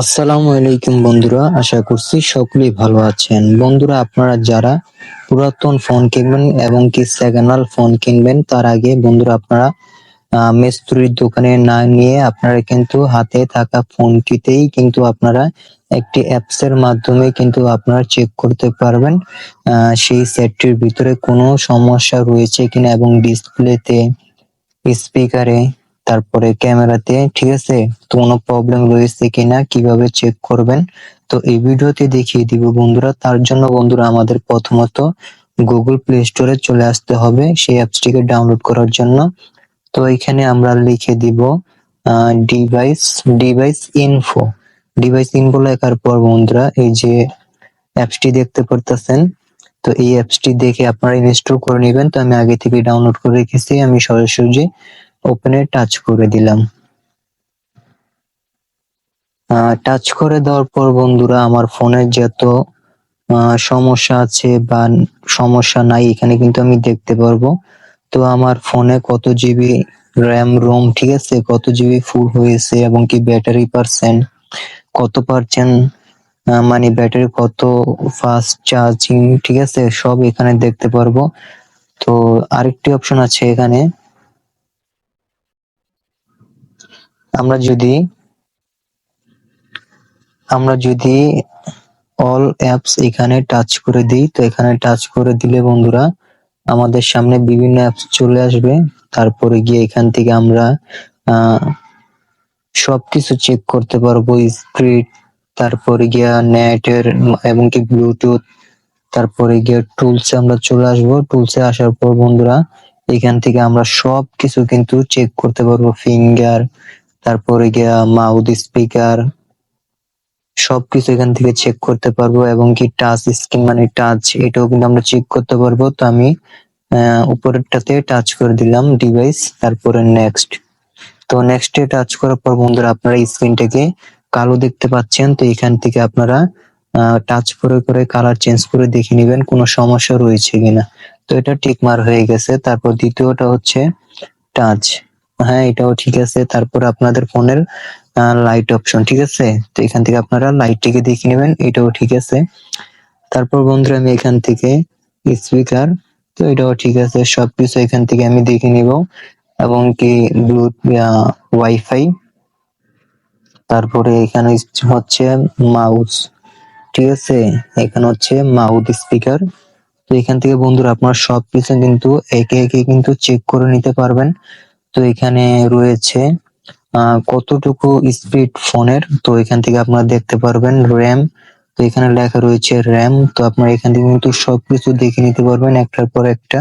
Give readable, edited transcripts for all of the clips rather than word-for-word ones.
আসসালামু আলাইকুম বন্ধুরা, আশা করছি সকলেই ভালো আছেন। বন্ধুরা, আপনারা যারা পুরাতন ফোন কিনবেন এবং কি সেকেন্ড হ্যান্ড ফোন কিনবেন, তার আগে বন্ধুরা আপনারা মিস্ত্রির দোকানে না নিয়ে আপনারা কিন্তু হাতে থাকা ফোনটিতেই কিন্তু আপনারা একটি অ্যাপস এর মাধ্যমে কিন্তু আপনারা চেক করতে পারবেন সেই সেটটির ভিতরে কোনো সমস্যা রয়েছে কিনা এবং ডিসপ্লেতে, স্পিকারে, তারপরে ক্যামেরাতে, ঠিক আছে, তো কোনো প্রবলেম রয়েছে কিনা কিভাবে চেক করবেন, তো এই ভিডিওতে দেখিয়ে দিব বন্ধুরা। তার জন্য বন্ধুরা আমাদের প্রথমত গুগল প্লে স্টোরে চলে আসতে হবে সেই অ্যাপসটিকে ডাউনলোড করার জন্য। তো এখানে আমরা লিখে দিব device device info. Device info লেখার পর বন্ধুরা এই যে অ্যাপসটি দেখতে পারতেছেন, তো এই অ্যাপসটি দেখে আপনারা ইনস্টল করে নেবেন। তো আমি আগে থেকে ডাউনলোড করে রেখেছি, আমি সরাসরি ওপেনে টাচ করে দিলাম। টাচ করে দেওয়ার পর বন্ধুরা আমার ফোনের যত সমস্যা আছে বা সমস্যা নাই এখানে কিন্তু আমি দেখতে পারবো। তো আমার ফোনে কত জিবি র্যাম রোম, ঠিক আছে, কত জিবি ফুল হয়েছে এবং কি ব্যাটারি পার্সেন্ট কত পার্সেন্ট, মানে ব্যাটারি কত ফাস্ট চার্জিং, ঠিক আছে, সব এখানে দেখতে পারবো। তো আরেকটি অপশন আছে এখানে, আমরা যদি আমরা যদি অল অ্যাপস এখানে টাচ করে দিই, তো এখানে টাচ করে দিলে বন্ধুরা আমাদের সামনে বিভিন্ন অ্যাপস চলে আসবে। তারপরে গিয়ে এখান থেকে আমরা সবকিছু চেক করতে পারবো, স্পিড, তারপরে গিয়া নেটের এবং কি ব্লুটুথ, তারপরে গিয়ে টুলসে আমরা চলে আসবো। টুলসে আসার পর বন্ধুরা এখান থেকে আমরা সবকিছু কিন্তু চেক করতে পারবো, ফিঙ্গার, তারপরে গিয়া মাউথ, স্পিকার, সবকিছু এখান থেকে চেক করতে পারবো এবং কি টাচ স্ক্রিন মানে টাচ, এটাও কিন্তু আমরা চেক করতে পারবো। তো আমি উপরেরটাতে টাচ করে দিলাম ডিভাইস, তারপরে নেক্সট। তো নেক্সটে টাচ করার পর বন্ধুরা আপনারা স্ক্রিনটাকে কালো দেখতে পাচ্ছেন, তো এখান থেকে আপনারা টাচ করে করে কালার চেঞ্জ করে দেখে নেবেন কোনো সমস্যা রয়েছে কিনা। তো এটা টিক মার হয়ে গেছে। তারপর দ্বিতীয়টা হচ্ছে টাচ, হ্যাঁ এটাও ঠিক আছে। তারপর আপনাদের ফোনের লাইট অপশন, ঠিক আছে, তো এখান থেকে আপনারা লাইটটিকে দেখে নেবেন, এটাও ঠিক আছে। তারপর বন্ধুরা আমি এখান থেকে স্পিকার, তো এটাও ঠিক আছে, সবকিছু এখান থেকে আমি দেখে নিব এবং কি ওয়াইফাই, তারপরে এখানে হচ্ছে মাউস, ঠিক আছে, এখানে হচ্ছে মাউথ স্পিকার। তো এখান থেকে বন্ধুরা আপনারা সবকিছু কিন্তু একে একে কিন্তু চেক করে নিতে পারবেন। তো এখানে রয়েছে কতটুকু স্পিড ফোনের, তো এখান থেকে আপনারা দেখতে পারবেন। র্যাম, তো এখানে লেখা রয়েছে র্যাম, তো আপনারা এখান থেকে কিন্তু সবকিছু দেখে নিতে পারবেন একটার পর একটা।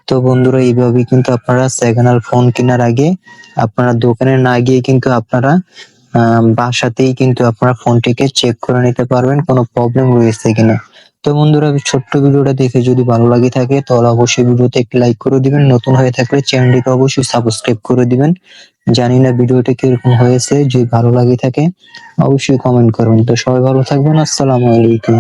তো বন্ধুরা এইভাবে কিন্তু আপনারা সেকেন্ড হ্যান্ড ফোন কেনার আগে আপনারা দোকানে না গিয়ে কিন্তু আপনারা বাসাতেই কিন্তু আপনারা ফোনটিকে চেক করে নিতে পারবেন কোনো প্রবলেম রয়েছে কিনা। তো বন্ধুরা ছোট্ট ভিডিওটা দেখে যদি ভালো লাগে থাকে তাহলে অবশ্যই ভিডিওতে একটি লাইক করে দিবেন, নতুন হয়ে থাকলে চ্যানেলটিকে অবশ্যই সাবস্ক্রাইব করে দিবেন। জানি না ভিডিওটা কিরকম হয়েছে, যদি ভালো লাগে থাকে অবশ্যই কমেন্ট করবেন। তো সবাই ভালো থাকবেন, আসসালামু আলাইকুম।